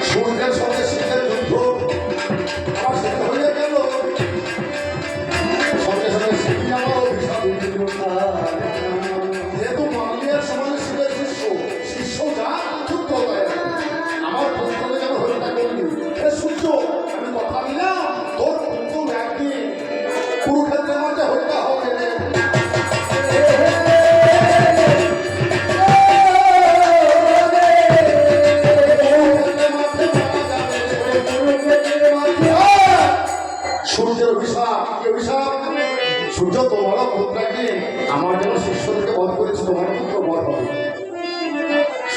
সূর্যের সঙ্গে শীতের যুদ্ধ আমার শেষ হয়ে গেল, সঙ্গে সঙ্গে শীত আমার অভিশাপ যেহেতু মালিয়ার সমানে শীতের শিষ্য যা যুদ্ধ হয় আমার পুত্রকে যেন হত্যা করলি। সূর্য আমি কথা দিলাম তোর পুত্র একদিন কুরুক্ষেত্রের মধ্যে হত্যা হবে। সূর্যের অভিশাপ, কি অভিশাপ? সূর্য তোমার পুত্রকে আমার জন্য শিষ্যদেরকে বধ করেছে, তোমার পুত্র বধ হবে।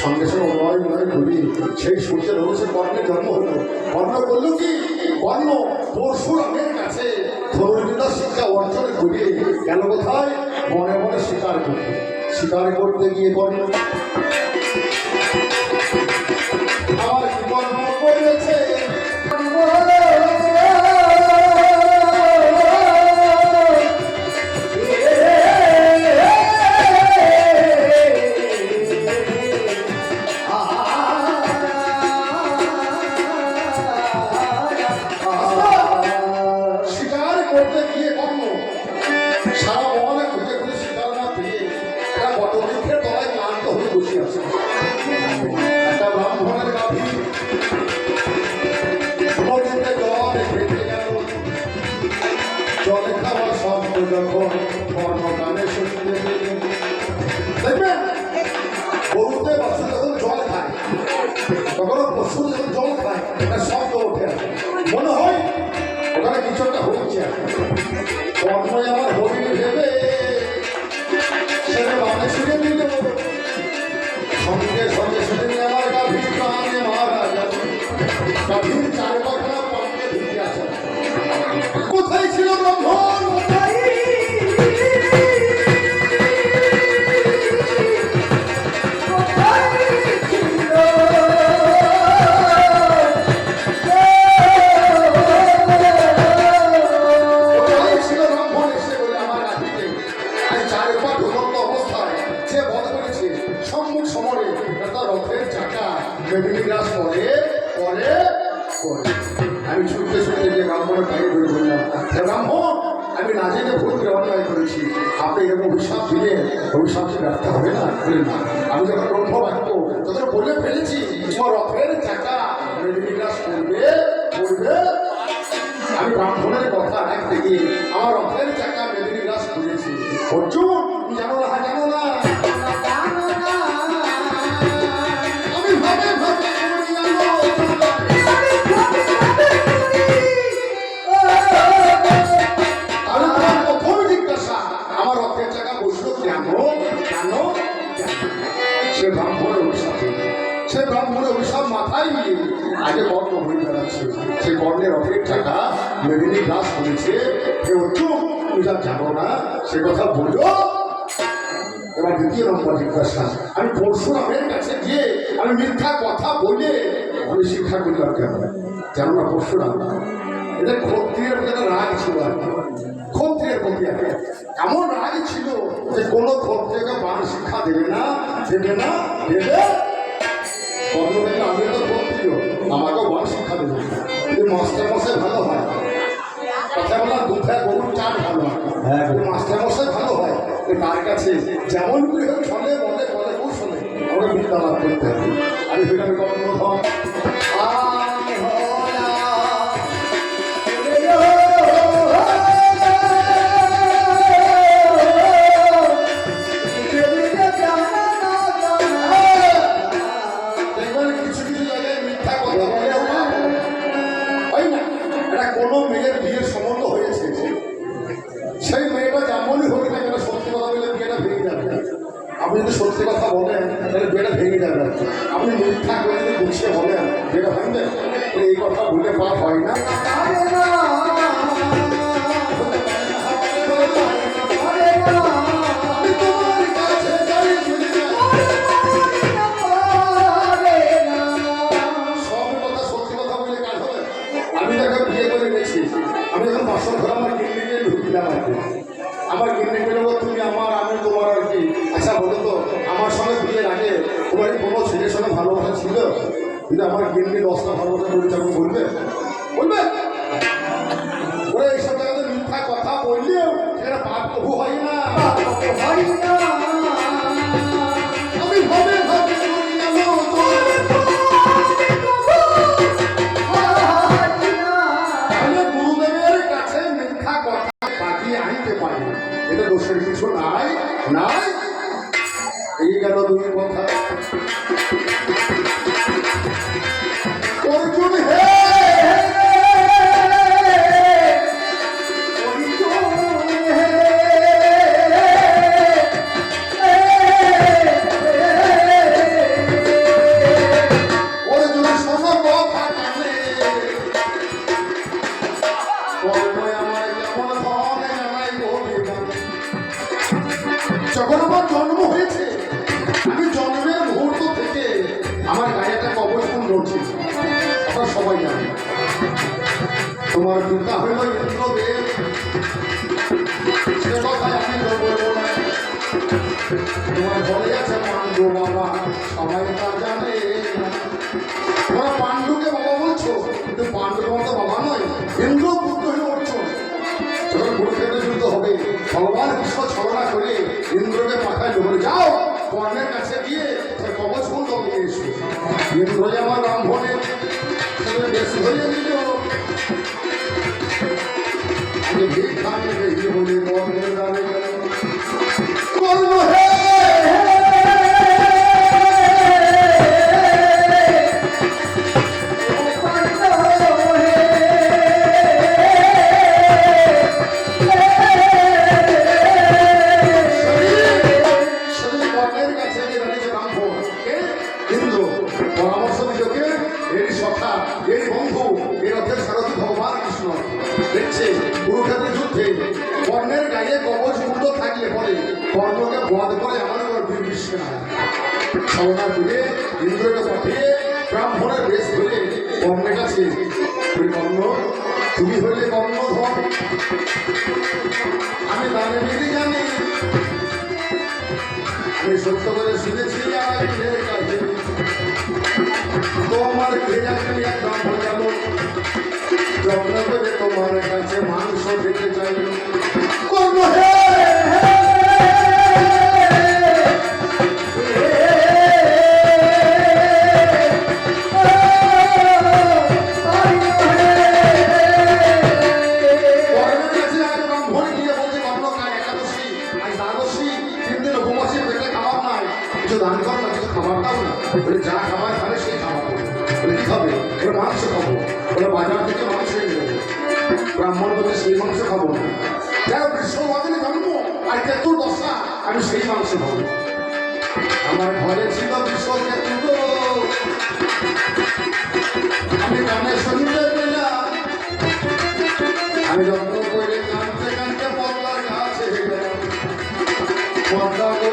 সঙ্গে সঙ্গে নয় নয় ঘুরি সেই সূর্যের রহস্যের কর্ণের জন্ম হলো। কর্ণ বলল কি? কর্ণ পরশুরামের কাছে ধনুর্বিদ্যা শিক্ষা অর্জন করে গেল কোথায়? মনে মনে শিকার করতে। শিকার করতে গিয়ে কর্ণ আমার কি কর্ম করেছে? জলে খাওয়ার শব্দ যখন কর্মকানে শুনতে দেখবেন, গরুতে বাচ্চা যখন জল খায়, তখন পশু যখন জল খায় একটা শব্দ ওঠে, মনে হয় ওখানে কিছু একটা হচ্ছে। কর্মই আমার হরিণ ভেবে সেটা বামে ছুড়ে দিল, সঙ্গে সঙ্গে সেদিন আমার গাভীর প্রাণে মারা গেল। গাভীর চার পাখা পাখে ঢুকে আছে। কোথায় ছিল ব্রাহ্মণ? সম্মুখ সমরে তার রথের চাকা মেদিনীগ্রাস পরে পরে পরে আমি ছুটতে ছুটতে গিয়ে ব্রাহ্মণের পায়ে ধরে বললাম, ব্রাহ্মণ আমি না জেনে ভুল করে অন্যায় করেছি, আপনি এরকম অভিশাপ দিলে অভিশাপকে রাখতে হবে না। না, আমি যখন ব্রহ্মবাক্য যখন বলে ফেলেছি তোমার রথের চাকা মেদিনীগ্রাস পড়বে পড়বে, আমি ব্রাহ্মণের কথা রাখতে গিয়ে আমার রথের চাকা মেদিনীগ্রাস পড়েছি। অর্জুন জানো না, জানো না, সে ব্রাহ্মণের অভিশাপ মাথায় নিয়ে আগে কর্ণ হয়ে বেড়াচ্ছে। সে কর্ণের রথের টাকা মেদিনী গ্রাস করেছে। অর্জুন তুমি যা জানো না সে কথা বলল। এবার দ্বিতীয় নম্বর জিজ্ঞাসা, আমি পরশুরামের কাছে গিয়ে আমি মিথ্যা কথা বলে আমি শিক্ষা করলাম কেন? জানো না পরশুরাম এদের ক্ষত্রিয়ের প্রতি রাগ ছিল, আর ক্ষত্রিয়ের প্রতি এমন রাগ ছিল যে কোনো ক্ষত্রিয়কে বাণ শিক্ষা দেবে না, দেবে না, দেবে। আমি তো ক্ষত্রিয়, আমাকেও বাণ শিক্ষা দেবে। কিন্তু মাস্টার মশাই ভালো হয়, কথা বলা দুধে গরুর চাট ভালো হয়, মাস্টার মশাই ভালো হয়। তার কাছে যেমন চলে বলে বলে কৌশলে আমরা বিদ্যা লাভ করতে হবে। আমি সেখানে কখনো কোনো মেয়ের বিয়ের সম্বন্ধ হয়েছে, সেই মেয়েটা যেমনই হোক না কেন সত্যি কথা বলে বিয়েটা ভেঙে যাবে। আপনি যদি সত্যি কথা বলেন তাহলে বিয়েটা ভেঙে যাবে। আপনি মিথ্যা করে যদি গুছিয়ে বলেন বিয়েটা ভাঙবে, এই কথা বলে পাপ হয় না। আমি যখন বাসন ঘর আমার গিন্নিকে ঢুকলাম আর কি, আমার গিন্নি বলবো তুমি আমার, আমি তোমার আর কি। আচ্ছা বলো তো আমার সঙ্গে বিয়ের আগে তোমার কোনো ছেলের সঙ্গে ভালোবাসা ছিল? কিন্তু আমার গিন্নি 10টা ভালো কথা বলেছে, আমি বলবে বলবে ওরা এইসব জায়গাতে মিথ্যা কথা বললেও সেটা পাপ প্রভু হয় না, আমি ভাবে ভাবে গুরুদেবের কাছে মিথ্যা কথা পাঠিয়ে আনতে পারি, এটা দোষের কিছু নাই নাই। এই গেল দুই কথা। অর্জুন হে যখন আমার জন্ম হয়েছে, আমি জন্মের মুহূর্ত থেকে আমার গায়ে একটা কবচ ফুল ধরছি, আপনারা সবাই জানেন। তোমার পিতা হইল ইন্দ্রদেব, সে কথা আমি বলবো না। তোমার ঘরে আছে পাণ্ডু বাবা, সবাই তা জানে না। তোমরা পাণ্ডুকে বাবা বলছো, কিন্তু পাণ্ডু তোমার তো বাবা নয়, ইন্দ্র পুত্র হয়ে উঠছো। যখন কুরুক্ষেত্রে যুদ্ধ হবে, ভগবান কৃষ্ণ ছলনা করে ইন্দ্রকে পাঠায় বলে যাও কর্ণের কাছে গিয়ে কবচ ফুল নিয়ে এসো। ইন্দ্র আমার ব্রাহ্মণের বেশ ধরিয়ে দিল, আমি ভিক্ষা নেবে বলে কর্ণের দাঁড়ে গেল। কর্ণ হে কুরুক্ষেত্র যুদ্ধে কর্ণের গায়ে কবচ মুন্ড থাকলে পরে কর্ণকে বধ করে আমার বীর বিশ্বে না ছলনা করে ইন্দ্রকে পাঠিয়ে ব্রাহ্মণের বেশ ধরে কর্ণের কাছে, কর্ণ তুমি হইলে কর্ণধর, আমি দানে মিলি জানি, আমি সত্য করে শুনেছি তোমার ব্রাহ্মণ যাবো যত্ন করে তোমার কাছে মাংস খেতে চাই। কর্ণ হে দান কর না, কিছু খাবার দাও না, যা খাবার খাবে সেই খাবার কি খাবে, ওরা মাংস খাবো, ওরা বাজার থেকে মাংস এনে দেবো, ব্রাহ্মণ বলতে সেই মাংস খাবো না, যারা গ্রীষ্মবাদনে জন্ম আর কেতুর দশা, আমি সেই মাংস খাবো। আমার ঘরে ছিল বিশ্বকেতু, আমি গানে শুনতে পেলাম, আমি যত্ন করে কানতে কানতে পদ্মার কাছে গেলাম। পদ্মা গো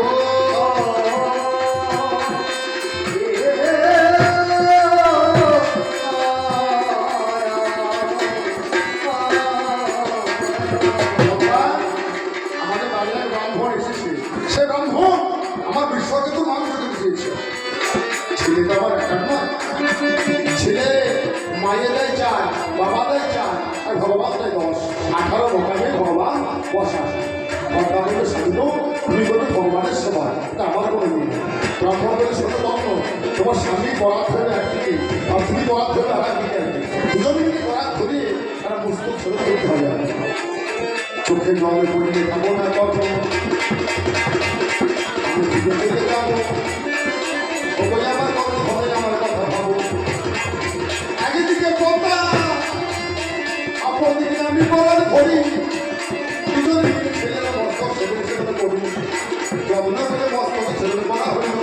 মায়ের দেয় 4, বাবা দেয় 4, আর ভগবান দেয় 10, 18 মোকামে ভগবান বসা। ভগবানের সাধু তুমি বলে ভগবানের সেবা, এটা আমার কোনো নেই। ব্রাহ্মণ বলে ছোট তত্ত্ব, তোমার স্বামী বরাত ধরে একদিকে আর তুমি বরাত ধরে আর একদিকে, দুজনে মিলে বরাত ধরে তারা পুস্তক ছেড়ে করতে হবে। চোখে জলে পড়লে খাবো না কত, আমি দিকে দিকে যাবো, ও বলে আমার কত ঘরে আমার কথা ভাবো। একদিকে পদ্মা, অপরদিকে আমি বলার ধরি, দুজনে মিলে ছেলেরা মস্তক ছেলে ছেলে করি, যত্ন করে মস্তক ছেলে করা হইল।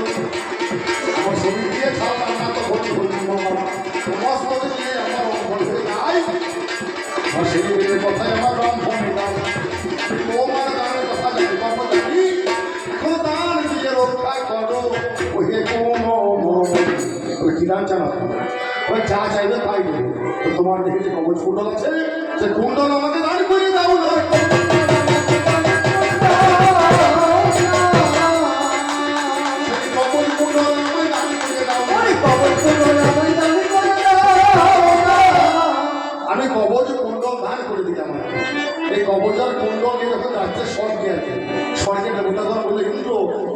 আমার শরীর দিয়ে ছাড়লাম না তো ভরি হইল, মস্তক দিয়ে আমার অঙ্গন হয়ে যায়, আর সেই মেয়ের কথায় আমার ব্রাহ্মণ নিলাম। তোমার দানের কথা জানি, বাবা জানি, এখন দান দিয়ে রক্ষা করো, ওহে কোনো কি দান চালাতো, ওই যা চাইবে তাই দেবে। তো তোমার দেখে যে কবচ কুণ্ডল আছে, সে কুণ্ডল আমাকে দান করে দাও না। কবচ কুণ্ডল আমায় দান করে দাও, কবচ কুণ্ডল আমায়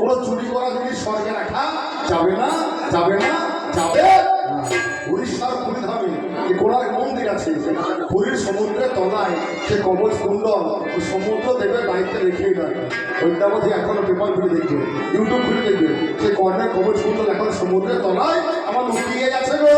কোনো চুরি করা জিনিস স্বর্গে রাখা যাবে না, যাবে না, যাবে না। উড়িষ্যার পুরীধামে যে কোণার্ক মন্দির আছে, পুরীর সমুদ্রের তলায় সে কবচ কুণ্ডল সমুদ্র দেবের দায়িত্বে রেখেই দেয়। অদ্যাবধি এখনো পেপার খুলে দেখবে, ইউটিউব খুলে দেখবে, সে কর্ণের কবচ কুণ্ডল এখন সমুদ্রের তলায় আমার লুকিয়ে গেছে গো।